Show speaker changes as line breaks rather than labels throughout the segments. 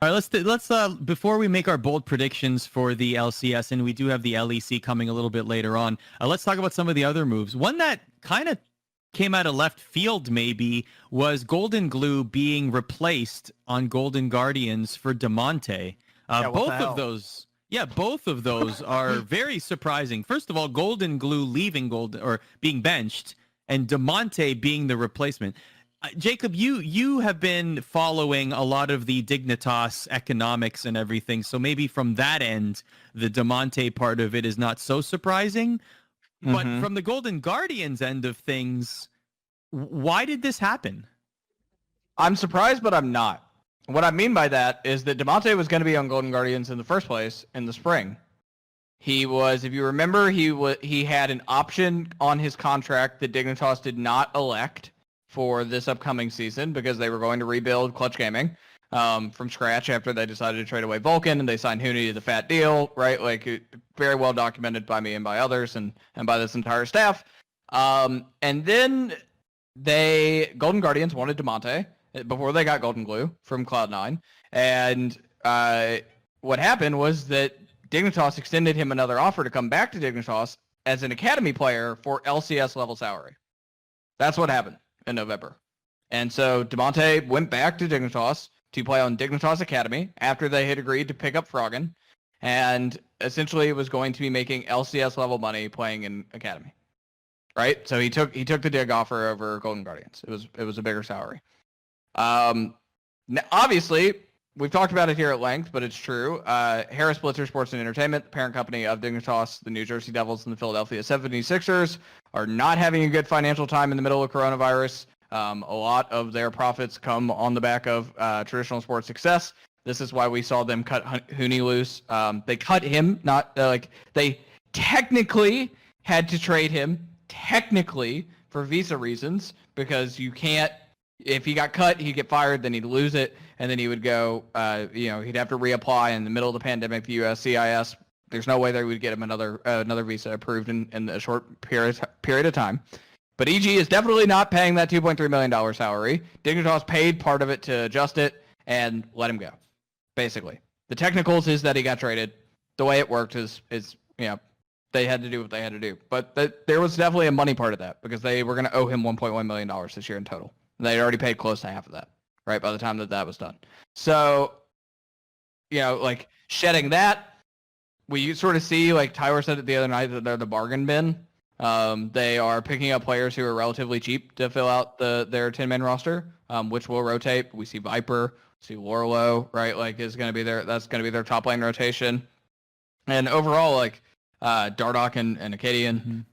All right, let's before we make our bold predictions for the LCS, and we do have the LEC coming a little bit later on. Let's talk about some of the other moves. One that kind of came out of left field maybe was Goldenglue being replaced on Golden Guardians for Damonte. Both of those are very surprising. First of all, Goldenglue leaving or being benched, and Damonte being the replacement. Jacob, you have been following a lot of the Dignitas economics and everything, so maybe from that end, the Damonte part of it is not so surprising. But from the Golden Guardians end of things, why did this happen?
I'm surprised, but I'm not. What I mean by that is that Damonte was going to be on Golden Guardians in the first place in the spring. He was, if you remember, he had an option on his contract that Dignitas did not elect for this upcoming season because they were going to rebuild Clutch Gaming from scratch after they decided to trade away Vulcan and they signed Hooney to the fat deal, right? Like, very well documented by me and by others and by this entire staff. And then Golden Guardians wanted Damonte before they got Goldenglue from Cloud9. And what happened was that Dignitas extended him another offer to come back to Dignitas as an academy player for LCS level salary. That's what happened in November. And so Damonte went back to Dignitas to play on Dignitas Academy after they had agreed to pick up Froggen, and essentially was going to be making LCS level money playing in Academy. Right? So he took the Dig offer over Golden Guardians. It was a bigger salary. Now, obviously, we've talked about it here at length, but it's true. Harris Blitzer Sports and Entertainment, the parent company of Dignitas, the New Jersey Devils, and the Philadelphia 76ers, are not having a good financial time in the middle of coronavirus. A lot of their profits come on the back of traditional sports success. This is why we saw them cut Hooney loose. They cut him, they technically had to trade him, for visa reasons, because you can't, if he got cut, he'd get fired, then he'd lose it, and then he would go, he'd have to reapply in the middle of the pandemic, the USCIS. There's no way they would get him another visa approved in a short period of time. But EG is definitely not paying that $2.3 million salary. Dignitas paid part of it to adjust it and let him go, basically. The technicals is that he got traded. The way it worked is they had to do what they had to do. But there was definitely a money part of that because they were going to owe him $1.1 million this year in total. They had already paid close to half of that, right, by the time that was done. So, shedding that, we sort of see, like Tyler said it the other night, that they're the bargain bin. They are picking up players who are relatively cheap to fill out their 10-man roster, which will rotate. We see Viper, see Lorlo, right? Like, is going to be that's going to be their top lane rotation. And overall, Dardoch and Acadian,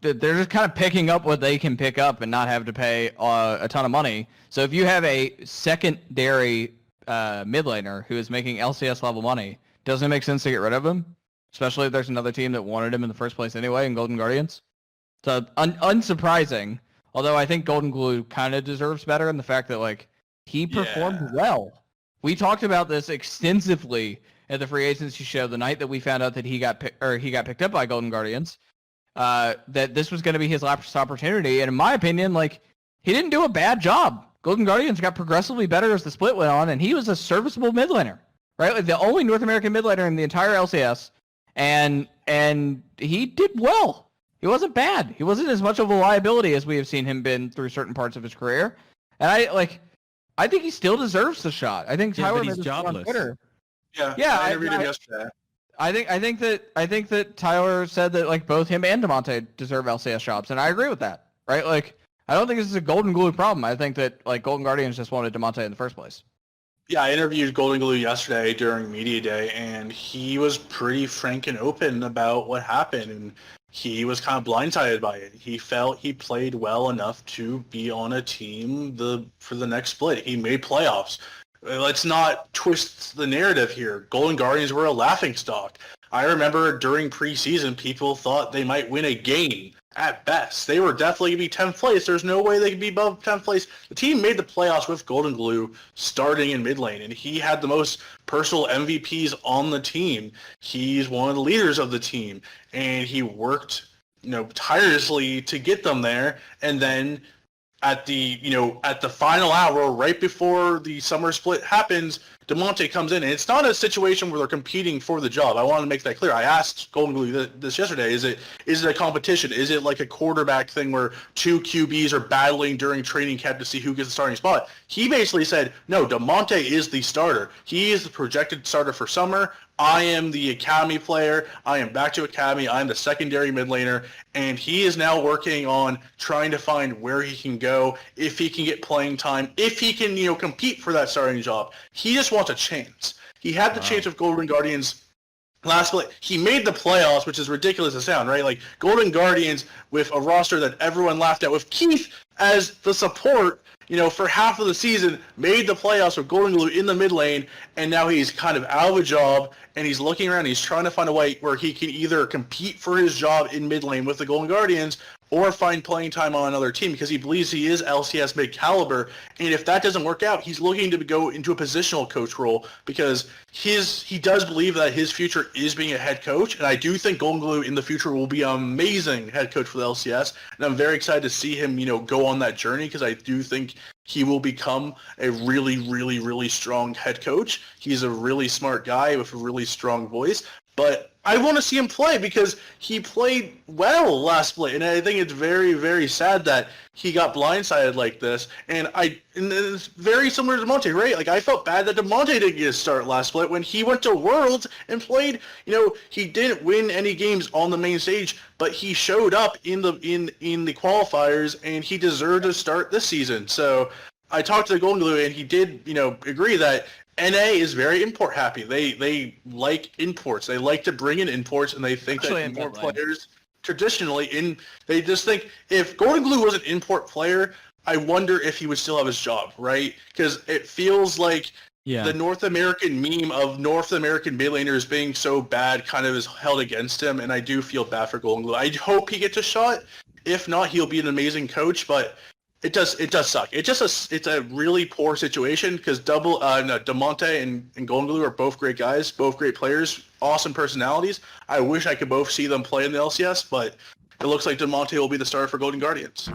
they're just kind of picking up what they can pick up and not have to pay a ton of money. So if you have a secondary mid laner who is making LCS level money, doesn't it make sense to get rid of him? Especially if there's another team that wanted him in the first place anyway in Golden Guardians. So unsurprising, although I think Goldenglue kind of deserves better in the fact that he performed well. We talked about this extensively at the free agency show the night that we found out that he got picked up by Golden Guardians. That this was going to be his last opportunity, and in my opinion, he didn't do a bad job. Golden Guardians got progressively better as the split went on, and he was a serviceable mid laner, right? The only North American mid laner in the entire LCS. And he did well. He wasn't bad. He wasn't as much of a liability as we have seen him been through certain parts of his career. And I think he still deserves the shot. I think Tyler
he's jobless on Twitter.
Yeah. I interviewed him yesterday.
I think that Tyler said that both him and Damonte deserve LCS jobs, and I agree with that. Right? I don't think this is a Goldenglue problem. I think that Golden Guardians just wanted Damonte in the first place.
Yeah, I interviewed Goldenglue yesterday during Media Day, and he was pretty frank and open about what happened, and he was kind of blindsided by it. He felt he played well enough to be on a team for the next split. He made playoffs. Let's not twist the narrative here. Golden Guardians were a laughingstock. I remember during preseason, people thought they might win a game at best. They were definitely going to be 10th place. There's no way they could be above 10th place. The team made the playoffs with Goldenglue starting in mid lane, and he had the most personal MVPs on the team. He's one of the leaders of the team, and he worked tirelessly to get them there, and then at the final hour, right before the summer split happens, Damonte comes in, and it's not a situation where they're competing for the job. I want to make that clear. I asked Goldenglue this yesterday. Is it a competition? Is it like a quarterback thing where two QBs are battling during training camp to see who gets the starting spot? He basically said, no, Damonte is the starter. He is the projected starter for summer. I am the academy player. I am back to academy. I'm the secondary mid laner, and he is now working on trying to find where he can go, if he can get playing time, if he can, compete for that starting job. He just wants a chance. He had the chance with Golden Guardians last play. He made the playoffs, which is ridiculous to sound, right? Like Golden Guardians with a roster that everyone laughed at, with Keith as the support, for half of the season, made the playoffs with Goldenglue in the mid lane, and now he's kind of out of a job, and he's looking around, he's trying to find a way where he can either compete for his job in mid lane with the Golden Guardians or find playing time on another team, because he believes he is LCS mid-caliber, and if that doesn't work out, he's looking to go into a positional coach role, because he does believe that his future is being a head coach, and I do think Goldenglue in the future will be an amazing head coach for the LCS, and I'm very excited to see him, go on that journey, because I do think he will become a really, really, really strong head coach. He's a really smart guy with a really strong voice, but I want to see him play because he played well last split, and I think it's very, very sad that he got blindsided like this. And it's very similar to Damonte, right? Like, I felt bad that Damonte didn't get a start last split when he went to Worlds and played. He didn't win any games on the main stage, but he showed up in the qualifiers, and he deserved to start this season. So I talked to the Goldenglue, and he did, agree that NA is very import happy. They like imports. They like to bring in imports, and they think that import players traditionally they just think if Goldenglue was an import player, I wonder if he would still have his job, right? Because it feels like the North American meme of North American mid laners being so bad kind of is held against him, and I do feel bad for Goldenglue. I hope he gets a shot. If not, he'll be an amazing coach, but it does suck. It's a really poor situation because Damonte and Goldenglue are both great guys, both great players, awesome personalities. I wish I could both see them play in the LCS, but it looks like Damonte will be the starter for Golden Guardians.